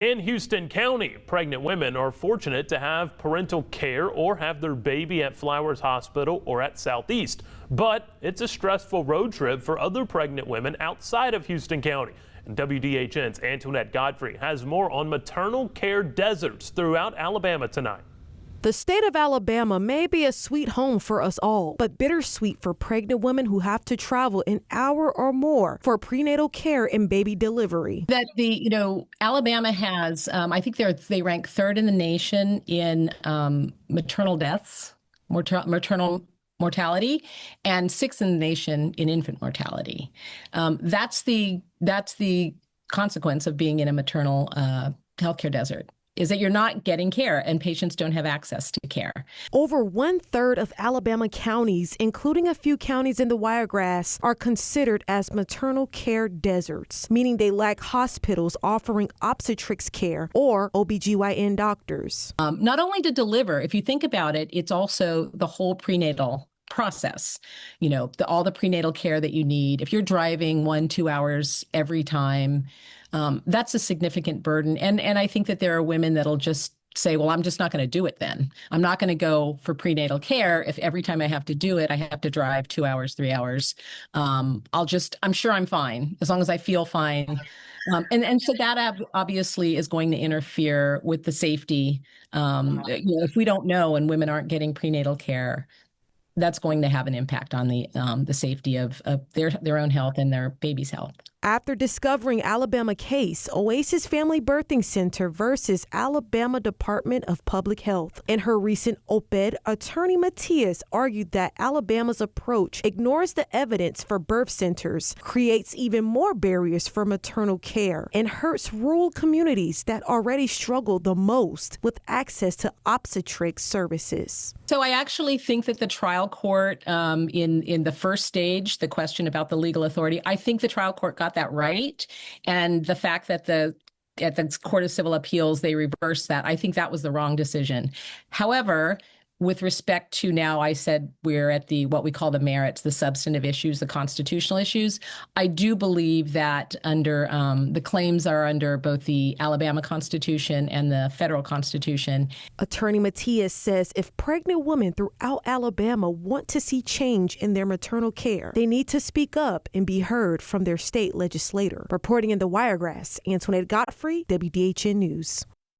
In Houston County, pregnant women are fortunate to have parental care or have their baby at Flowers Hospital or at Southeast. But it's a stressful road trip for other pregnant women outside of Houston County. And WDHN's Antoinette Godfrey has more on maternal care deserts throughout Alabama tonight. The state of Alabama may be a sweet home for us all, but bittersweet for pregnant women who have to travel an hour or more for prenatal care and baby delivery. Alabama has, I think they rank third in the nation in maternal deaths, maternal mortality, and sixth in the nation in infant mortality. That's the consequence of being in a maternal healthcare desert, is that you're not getting care and patients don't have access to care. Over 1/3 of Alabama counties, including a few counties in the Wiregrass, are considered as maternal care deserts, meaning they lack hospitals offering obstetrics care or OBGYN doctors. Not only to deliver, if you think about it, it's also the whole prenatal process, all the prenatal care that you need. If you're driving 1-2 hours every time, that's a significant burden. And I think that there are women that'll just say, well, I'm just not going to do it then. I'm not going to go for prenatal care if every time I have to do it, I have to drive 2 hours, 3 hours. I'm sure I'm fine as long as I feel fine. And so that obviously is going to interfere with the safety. If we don't know and women aren't getting prenatal care, that's going to have an impact on the safety of their own health and their baby's health. After discovering Alabama case, Oasis Family Birthing Center versus Alabama Department of Public Health. In her recent op-ed, attorney Matias argued that Alabama's approach ignores the evidence for birth centers, creates even more barriers for maternal care, and hurts rural communities that already struggle the most with access to obstetric services. So I actually think that the trial court in the first stage, the question about the legal authority, I think the trial court got that right. And the fact that at the Court of Civil Appeals, they reversed that, I think that was the wrong decision. However, with respect to now, I said we're at what we call the merits, the substantive issues, the constitutional issues. I do believe that under the claims are under both the Alabama Constitution and the federal Constitution. Attorney Matias says if pregnant women throughout Alabama want to see change in their maternal care, they need to speak up and be heard from their state legislator. Reporting in the Wiregrass, Antoinette Godfrey, WDHN News.